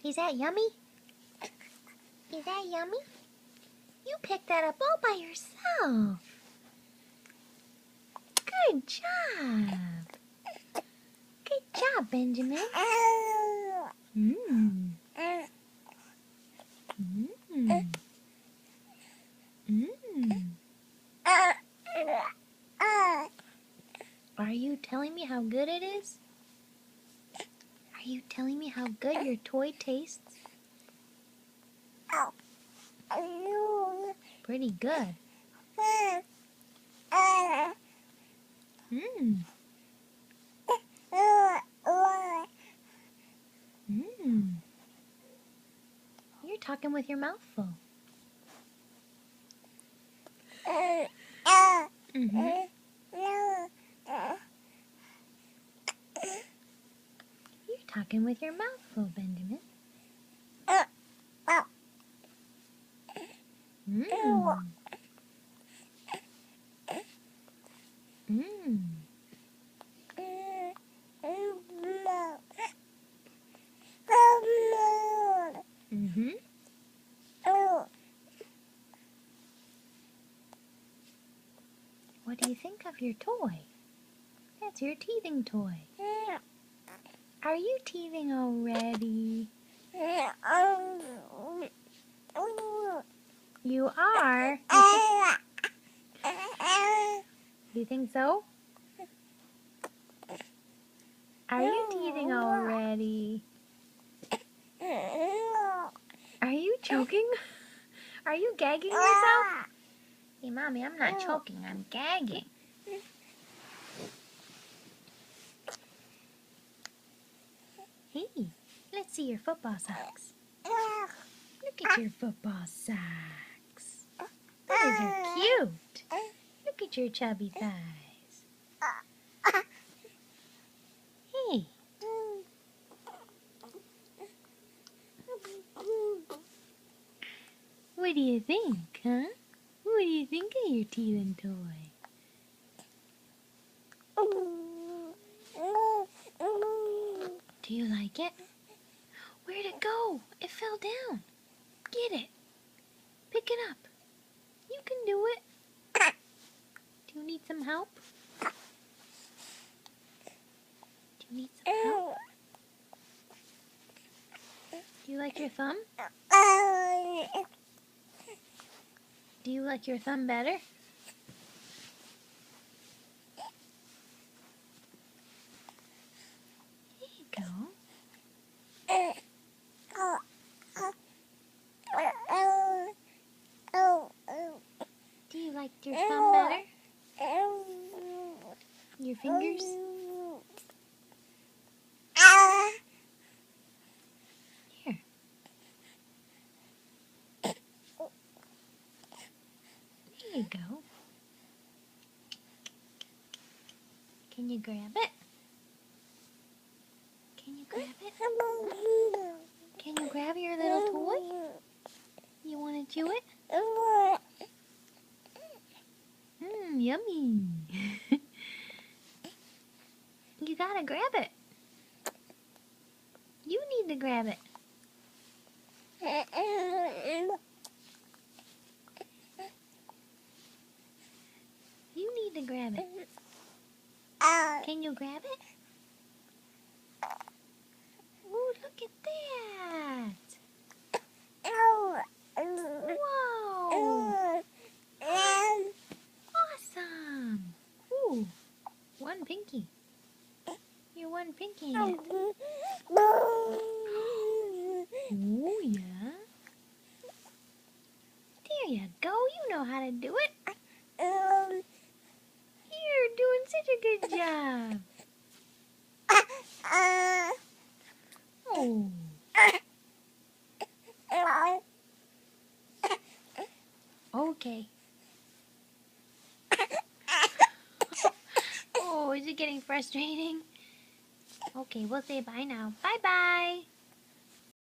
Is that yummy? Is that yummy? You picked that up all by yourself. Good job. Good job, Benjamin. Mmm. Mmm. Mmm. Are you telling me how good it is? Are you telling me how good your toy tastes? Pretty good. Mmm. Mmm. You're talking with your mouth full. Mm-hmm. You're talking with your mouth full, Benjamin. Mmm. Mmm. Mm-hmm. What do you think of your toy? That's your teething toy. Are you teething already? You are? You think so? Are you teething already? Are you choking? Are you gagging yourself? Hey, Mommy, I'm not choking. I'm gagging. Hey, let's see your football socks. Look at your football socks. Those are cute. Look at your chubby thighs. Hey. What do you think, huh? What do you think of your teething toy? Do you like it? Where'd it go? It fell down. Get it. Pick it up. You can do it. Do you need some help? Do you need some help? Do you like your thumb? Do you like your thumb better? There you go. Do you like your thumb better? Your fingers? Here. There you go. Can you grab it? Can you grab it? Can you grab your little toy? You want to chew it? Mmm, yummy. You gotta grab it. You need to grab it. You need to grab it. Can you grab it? Ooh, look at that. Whoa. Awesome. Ooh, one pinky. You're one pinky in it. Oh, yeah. There you go. You know how to do it. You're doing such a good job. Oh. Okay. Oh, is it getting frustrating? Okay, we'll say bye now. Bye-bye.